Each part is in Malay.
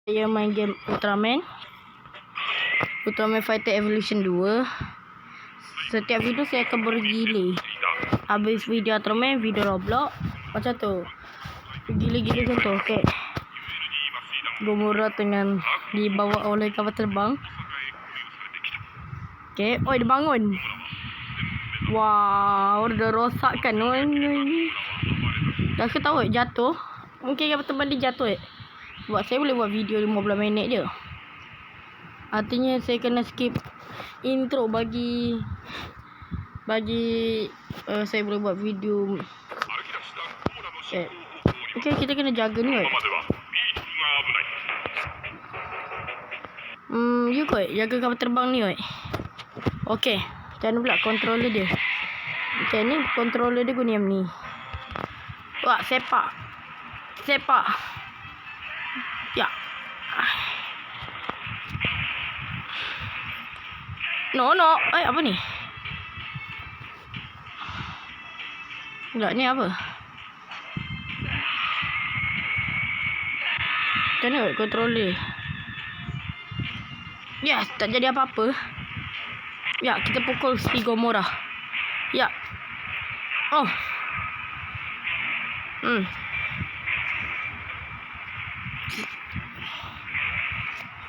Saya main game Ultraman Fighter Evolution 2. Setiap video saya akan bergila. Habis video Ultraman, video Roblox, macam tu. Gila-gila macam tu. Okay. Gomora tengah dibawa oleh kapal terbang. Okay. Oh, dia bangun. Wow, dia rosakkan. Dah aku tahu jatuh. Mungkin kapal terbang dia jatuh. Sebab saya boleh buat video 15 minit je. Artinya saya kena skip intro bagi saya boleh buat video. Okay, kita kena jaga ni. You kot jaga kapal terbang ni. Okay, macam mana pula controller dia? Okay, ni controller dia guna yang ni. Wah, sepak. Ya. No. Apa ni? Enggak, ni apa? Macam mana controller? Yes, tak jadi apa-apa. Ya, kita pukul si Gomora. Ya. Oh.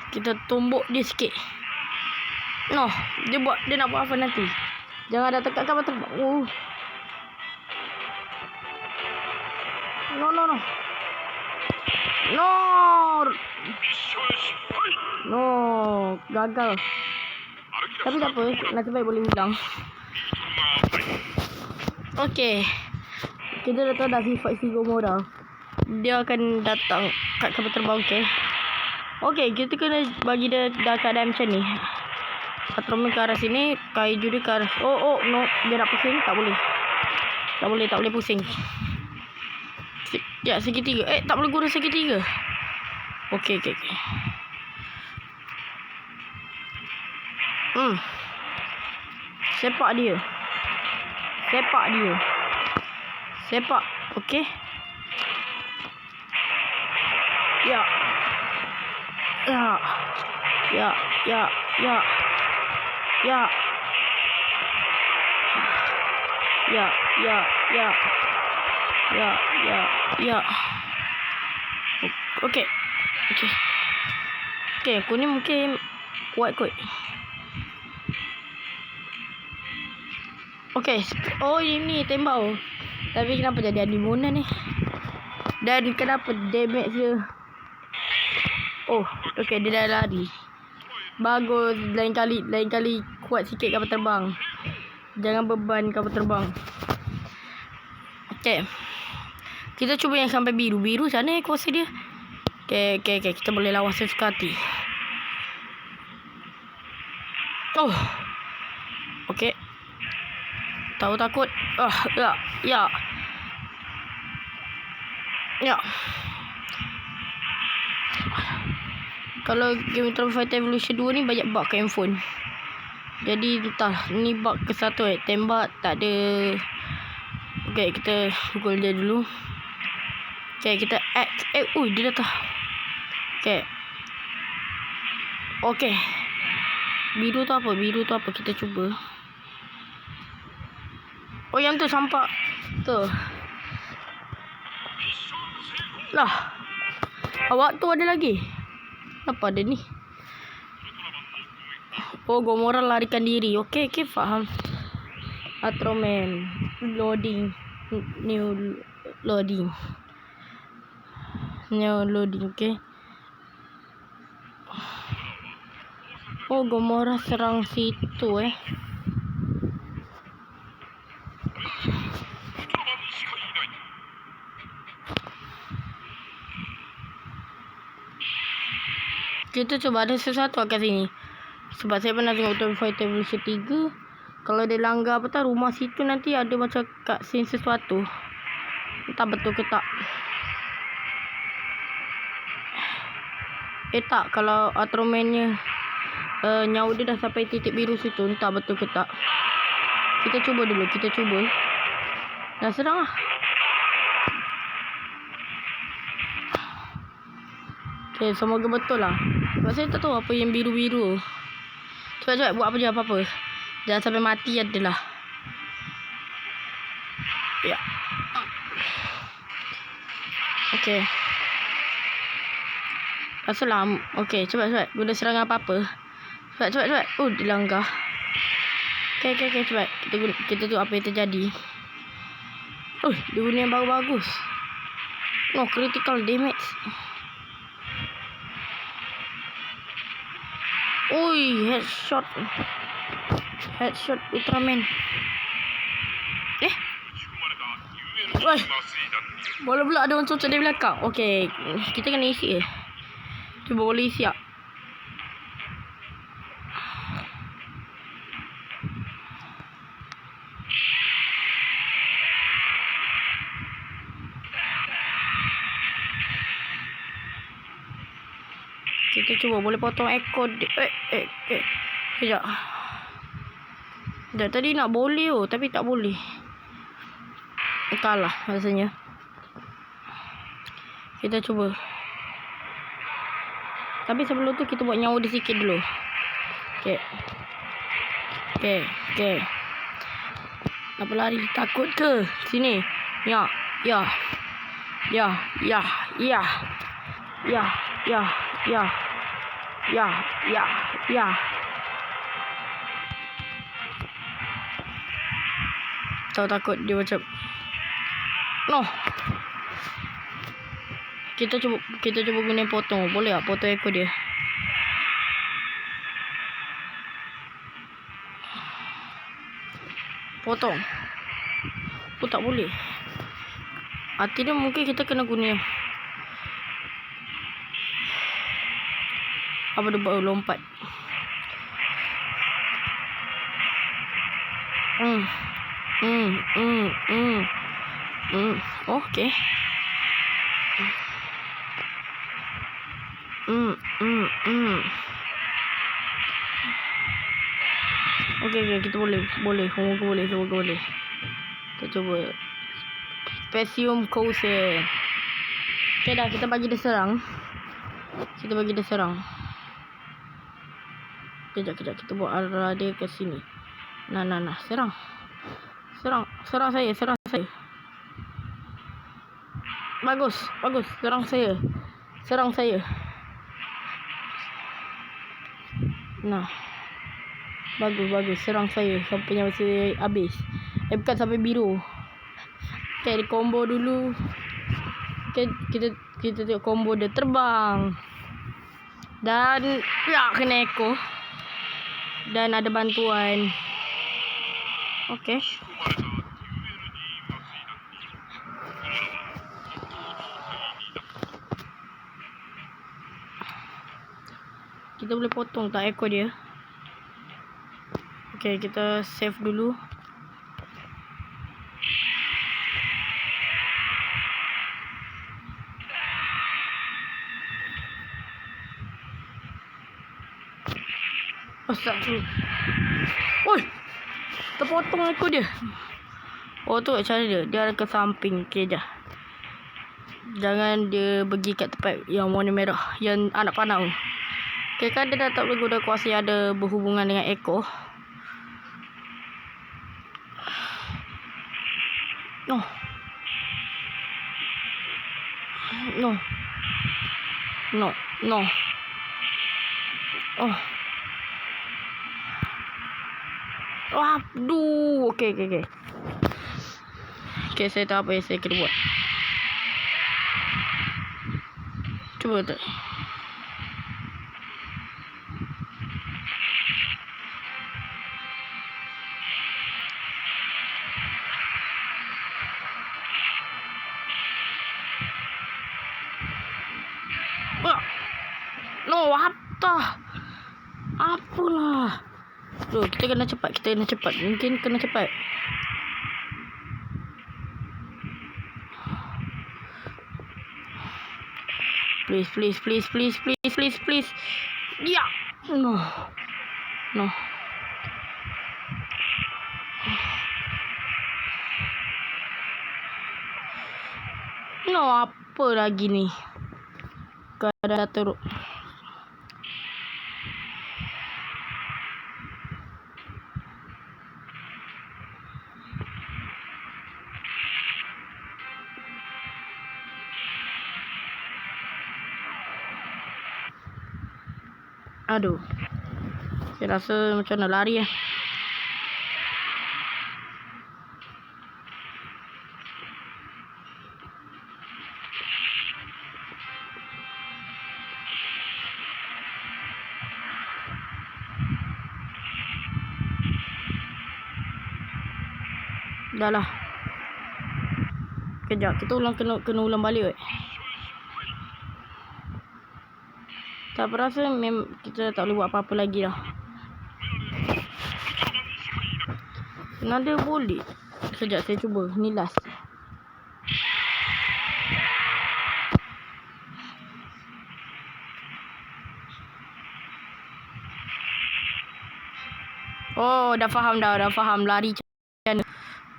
Kita tumbuk dia sikit. No, dia nak buat apa nanti? Jangan dah tekat kapal terbang. No, gagal. Tapi tak apa, nasib baik boleh hilang. Okay, kita dah tahu dah fight si Gomora. Dia akan datang kat kapal terbang. Okay, kita kena bagi dia dah keadaan macam ni. Ultraman ke arah sini, Kaiju dia ke arah. Oh, no, dia nak pusing, tak boleh. Tak boleh pusing. Ya, segitiga. Tak boleh guna segitiga. Okay. Sepak dia. Okay. Ya. Okay, aku ni mungkin kuat kot. Okay. Oh, ini tembak. Tapi kenapa jadi animuna ni? Dan kenapa damage dia? Oh, okay, dia dah lari. Bagus, lain kali kuat sikit kapal terbang. Jangan beban kapal terbang. Okay. Kita cuba yang sampai biru. Biru sana kuasa dia. Okay. Kita boleh lawan sesuka hati. Oh. Okay. Tahu takut. Ya. Kalau game Ultraman Fighter Evolution 2 ni banyak bug kat handphone. Jadi entah ni bug ke satu tembak tak ada. Okay, kita pukul dia dulu. Okay, kita dia datang. Okay. Biru tu apa? Kita cuba. Oh, yang tu sampak. Tu. Lah. Awak tu ada lagi. Apa ada ni? Oh, Gomora larikan diri. Okay, faham. Ultraman loading. New loading. Okay. Oh, Gomora serang situ Kita coba ada sesuatu kat sini. Sebab saya pernah tengok Ultraman Fighter Evolution 3. Kalau dia langgar rumah situ nanti ada macam kat scene sesuatu. Entah betul ke tak. Tak, kalau Ultraman-nya nyawa dia dah sampai titik biru situ, entah betul ke tak. Kita cuba dulu. Dah serang lah. Okay, semoga betul lah. Sebab saya tak tahu apa yang biru-biru. Cepat-cepat buat apa je apa-apa. Jangan sampai mati adalah. Ya. Okay. Assalam. Okay, cepat-cepat. Guna serangan apa-apa. Cepat. Oh, dilanggar. Okay, cepat. Kita tengok apa yang terjadi. Oh, dia guna yang bagus. No, critical damage. Ui, headshot Ultraman. Woi. Boleh pula ada orang cocok dari belakang. Okay, kita kena isi. Cuba boleh isi tak? Kita cuba boleh potong ekor dia. Sekejap. Dah tadi nak boleh tapi tak boleh. Kalah rasanya. Kita cuba. Tapi sebelum tu kita buat nyawa dia sikit dulu. Okay. Apa lari? Takut ke? Sini. Ya. Tahu takut dia macam no. Kita cuba guna potong. Boleh tak potong ekor dia? Potong. Oh, tak boleh. Hati dia mungkin kita kena guna apa dia buat lompat. Okay. Okay, kita boleh. Semoga boleh. Kita cuba. Spesium Kose. Okay dah, kita bagi dia serang. Kejap. Kita buat arah dia ke sini. Nah. Serang saya. Bagus. Serang saya. Nah. Bagus. Serang saya sampai saya habis. Bukan sampai biru. Okay, combo dulu. Okay, kita tengok combo dia terbang. Dan kena echo. Dan ada bantuan. Okay. Kita boleh potong tak ekor dia. Okay, kita save dulu. Astagfirullah. Oi! Terpotong ekor dia. Oh, tu cara dia. Dia ada ke samping. Okay, jangan dia pergi kat tempat yang warna merah. Yang anak panah tu. Okay, kan dia dah tak boleh guna kuasa yang ada berhubungan dengan ekor. No. Oh. Aduh. Okay. Okay, saya tahu apa yang saya kena buat. Cuba tak. No, apalah. Loh, kita kena cepat. Mungkin kena cepat. Please. Ya. No. No, apa lagi ni? keadaan dah teruk. Aduh. Saya rasa macam nak lari lah. Dah lah. Kejap, kita kena ulang balik weh. Tak berasa kita tak boleh buat apa-apa lagi dah. Nada boleh. Sekejap saya cuba. Ni last. Oh, dah faham lari macam mana.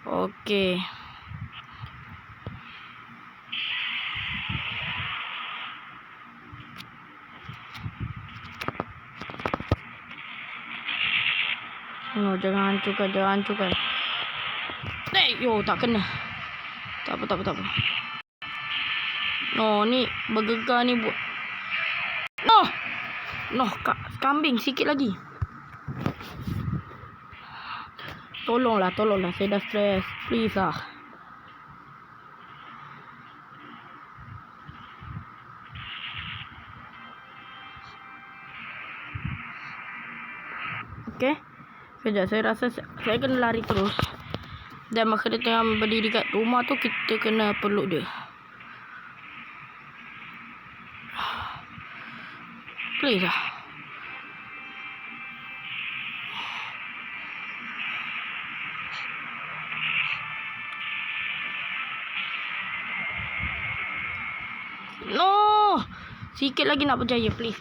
Okey. No, jangan hancurkan. Yo, tak kena. Tak apa. No, ni bergegar ni buat. No, kambing sikit lagi. Tolonglah, saya dah stres. Please lah. Okay. Sekejap, saya rasa saya kena lari terus. Dan masa dia tengah berdiri kat rumah tu, kita kena peluk dia. Please lah. No! Sikit lagi nak berjaya. Please.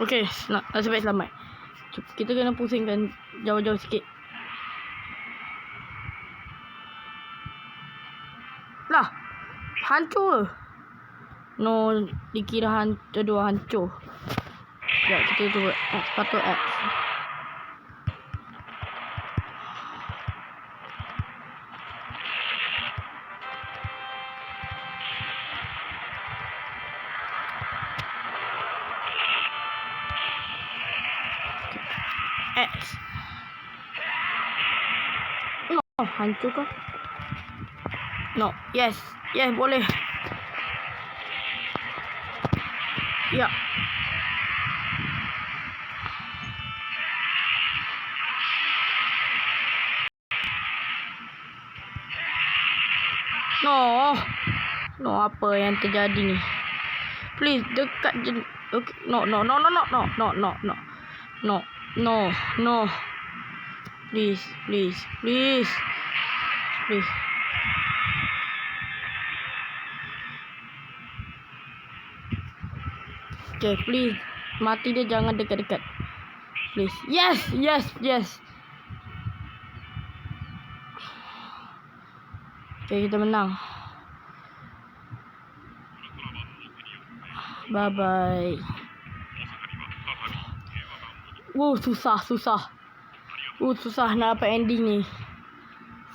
Okey, nasib baik selamat. Kita kena pusingkan jauh-jauh sikit. Lah, hancur. No, dikira hancur. Sekejap, kita tu patut X. X. No, hancur kah? No, yes, boleh. Ya. No, apa yang terjadi ni? Please, dekat je. Okay. No. Please. Okay, please. Mati dia jangan dekat-dekat. Please. Yes. Okay, kita menang. Bye-bye. Susah. Susah nak dapat ending ni.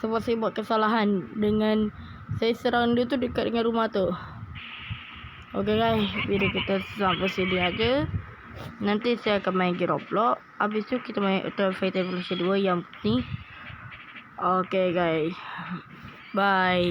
Sebab saya buat kesalahan dengan saya serang dia tu dekat dengan rumah tu. Okay guys, video kita sampai sini aja. Nanti saya akan main game Roblox. Habis tu kita main Ultimate Fighter Evolution 2 yang ni. Okay guys. Bye.